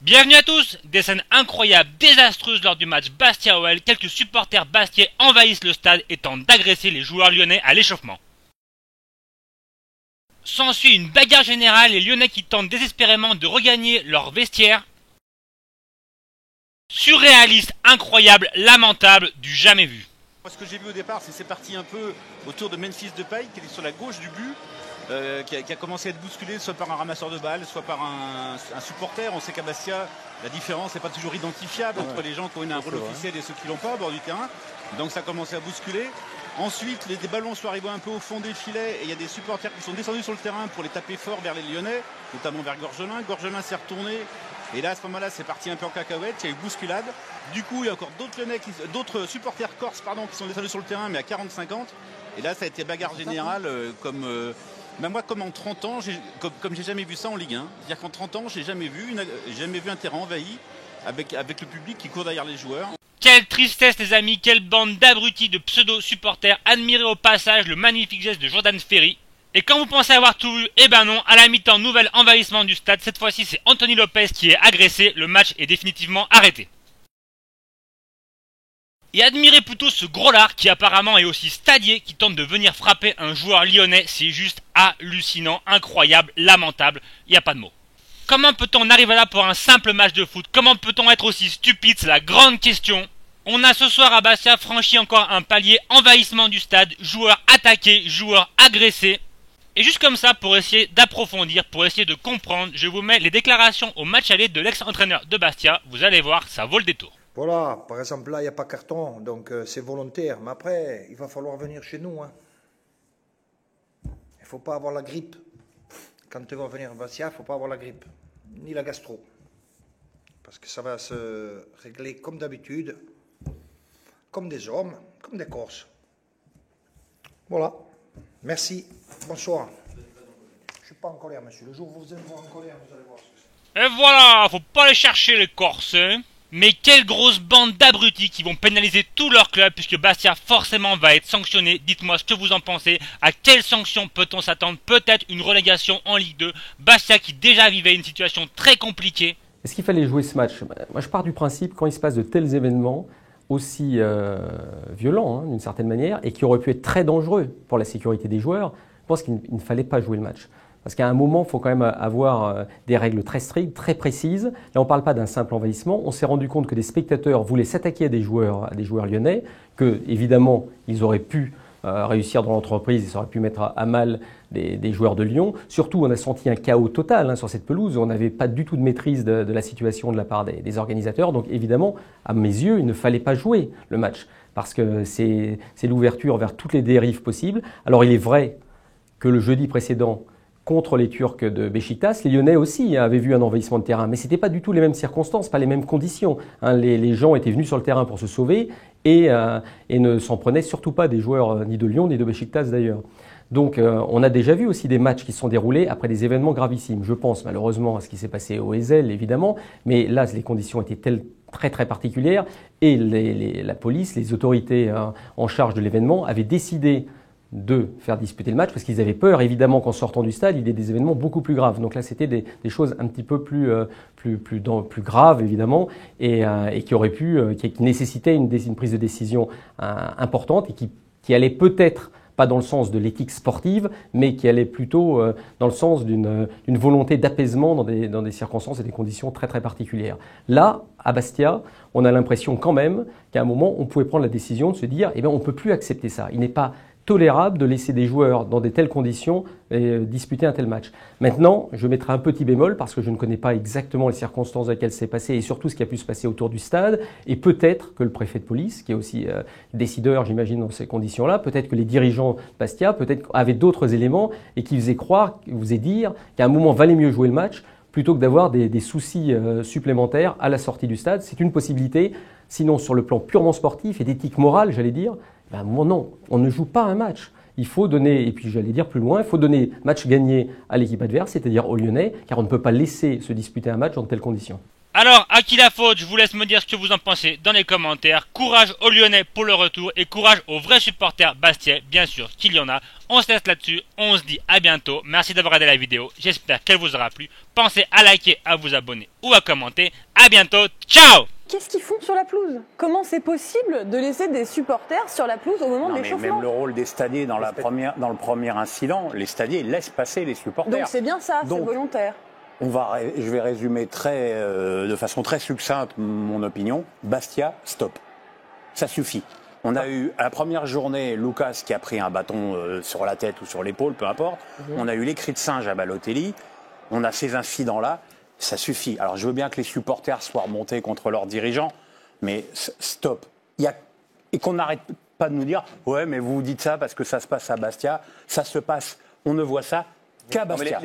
Bienvenue à tous. Des scènes incroyables, désastreuses lors du match Bastia-OL. Quelques supporters bastiais envahissent le stade et tentent d'agresser les joueurs lyonnais à l'échauffement. S'ensuit une bagarre générale, les Lyonnais qui tentent désespérément de regagner leur vestiaire. Surréaliste, incroyable, lamentable, du jamais vu. Moi, ce que j'ai vu au départ, c'est parti un peu autour de Memphis Depay, qui est sur la gauche du but, qui a commencé à être bousculé soit par un ramasseur de balles, soit par un supporter. On sait qu'à Bastia, la différence n'est pas toujours identifiable entre les gens qui ont un rôle officiel et ceux qui l'ont pas au bord du terrain. Donc ça a commencé à bousculer. Ensuite, des ballons sont arrivés un peu au fond des filets et il y a des supporters qui sont descendus sur le terrain pour les taper fort vers les Lyonnais, notamment vers Gorgelin. Gorgelin s'est retourné et là, à ce moment-là, c'est parti un peu en cacahuète. Il y a eu bousculade. Du coup, il y a encore d'autres supporters corses qui sont descendus sur le terrain, mais à 40-50. Et là, ça a été bagarre générale, comme en 30 ans, comme j'ai jamais vu ça en Ligue 1. C'est-à-dire qu'en 30 ans, j'ai jamais vu un terrain envahi avec le public qui court derrière les joueurs. Quelle tristesse les amis, quelle bande d'abrutis de pseudo-supporters. Admirez au passage le magnifique geste de Jordan Ferry. Et quand vous pensez avoir tout vu, eh ben non, à la mi-temps, nouvel envahissement du stade. Cette fois-ci, c'est Anthony Lopez qui est agressé. Le match est définitivement arrêté. Et admirez plutôt ce gros lard qui apparemment est aussi stadier, qui tente de venir frapper un joueur lyonnais. C'est juste hallucinant, incroyable, lamentable, il n'y a pas de mots. Comment peut-on arriver là pour un simple match de foot? Comment peut-on être aussi stupide? C'est la grande question. On a ce soir à Bastia franchi encore un palier, envahissement du stade, joueurs attaqués, joueurs agressés. Et juste comme ça, pour essayer d'approfondir, pour essayer de comprendre, je vous mets les déclarations au match aller de l'ex-entraîneur de Bastia. Vous allez voir, ça vaut le détour. Voilà, par exemple là, il n'y a pas carton, donc c'est volontaire. Mais après, il va falloir venir chez nous. Hein. Il ne faut pas avoir la grippe. Quand tu vas venir à Bastia, il ne faut pas avoir la grippe, ni la gastro. Parce que ça va se régler comme d'habitude, comme des hommes, comme des Corses. Voilà. Merci. Bonsoir. Je ne suis pas en colère, monsieur. Le jour où vous allez me voir en colère, vous allez voir. Et voilà, faut pas aller chercher les Corses, hein. Mais quelle grosse bande d'abrutis qui vont pénaliser tout leur club puisque Bastia forcément va être sanctionné. Dites-moi ce que vous en pensez. À quelle sanction peut-on s'attendre? Peut-être une relégation en Ligue 2. Bastia qui déjà vivait une situation très compliquée. Est-ce qu'il fallait jouer ce match? Moi je pars du principe quand il se passe de tels événements aussi violents d'une certaine manière et qui auraient pu être très dangereux pour la sécurité des joueurs, je pense qu'il ne fallait pas jouer le match. Parce qu'à un moment, il faut quand même avoir des règles très strictes, très précises. Là, on ne parle pas d'un simple envahissement. On s'est rendu compte que des spectateurs voulaient s'attaquer à des joueurs lyonnais, que évidemment, ils auraient pu réussir dans l'entreprise, ils auraient pu mettre à mal des joueurs de Lyon. Surtout, on a senti un chaos total sur cette pelouse. On n'avait pas du tout de maîtrise de la situation de la part des organisateurs. Donc évidemment, à mes yeux, il ne fallait pas jouer le match parce que c'est l'ouverture vers toutes les dérives possibles. Alors il est vrai que le jeudi précédent, contre les Turcs de Beşiktaş, les Lyonnais aussi avaient vu un envahissement de terrain, mais ce n'était pas du tout les mêmes circonstances, pas les mêmes conditions. Les gens étaient venus sur le terrain pour se sauver et ne s'en prenaient surtout pas des joueurs ni de Lyon ni de Beşiktaş d'ailleurs. Donc on a déjà vu aussi des matchs qui se sont déroulés après des événements gravissimes. Je pense malheureusement à ce qui s'est passé au Ezel évidemment, mais là les conditions étaient très très particulières et la police, les autorités en charge de l'événement avaient décidé de faire disputer le match parce qu'ils avaient peur évidemment qu'en sortant du stade il y ait des événements beaucoup plus graves. Donc là c'était des choses un petit peu plus graves évidemment et qui nécessitaient une prise de décision importante et qui allait peut-être pas dans le sens de l'éthique sportive, mais qui allait plutôt dans le sens d'une volonté d'apaisement dans des circonstances et des conditions très très particulières. Là, à Bastia, on a l'impression quand même qu'à un moment on pouvait prendre la décision de se dire on ne peut plus accepter ça. Il n'est pas tolérable de laisser des joueurs dans de telles conditions disputer un tel match. Maintenant, je mettrai un petit bémol parce que je ne connais pas exactement les circonstances dans lesquelles c'est passé et surtout ce qui a pu se passer autour du stade. Et peut-être que le préfet de police, qui est aussi décideur, j'imagine, dans ces conditions-là, peut-être que les dirigeants de Bastia, peut-être avaient d'autres éléments et qui faisaient dire qu'à un moment valait mieux jouer le match plutôt que d'avoir des soucis supplémentaires à la sortie du stade. C'est une possibilité. Sinon, sur le plan purement sportif et d'éthique morale, j'allais dire, non, on ne joue pas un match. Il faut donner, et puis j'allais dire plus loin, il faut donner match gagné à l'équipe adverse, c'est-à-dire aux Lyonnais, car on ne peut pas laisser se disputer un match dans de telles conditions. Alors, à qui la faute? Je vous laisse me dire ce que vous en pensez dans les commentaires. Courage aux Lyonnais pour le retour et courage aux vrais supporters bastiais, bien sûr qu'il y en a. On se laisse là-dessus, on se dit à bientôt. Merci d'avoir regardé la vidéo, j'espère qu'elle vous aura plu. Pensez à liker, à vous abonner ou à commenter. À bientôt, ciao! Qu'est-ce qu'ils font sur la pelouse? Comment c'est possible de laisser des supporters sur la pelouse au moment de l'échauffement? Même le rôle des stadiers dans le premier incident, les stadiers laissent passer les supporters. Donc c'est bien ça, c'est volontaire. Je vais résumer de façon très succincte mon opinion. Bastia, stop. Ça suffit. On a eu à la première journée Lucas qui a pris un bâton sur la tête ou sur l'épaule, peu importe. On a eu les cris de singe à Balotelli. On a ces incidents-là. Ça suffit. Alors je veux bien que les supporters soient remontés contre leurs dirigeants, mais stop. Et qu'on n'arrête pas de nous dire « Ouais, mais vous dites ça parce que ça se passe à Bastia. » Ça se passe, on ne voit ça qu'à Bastia.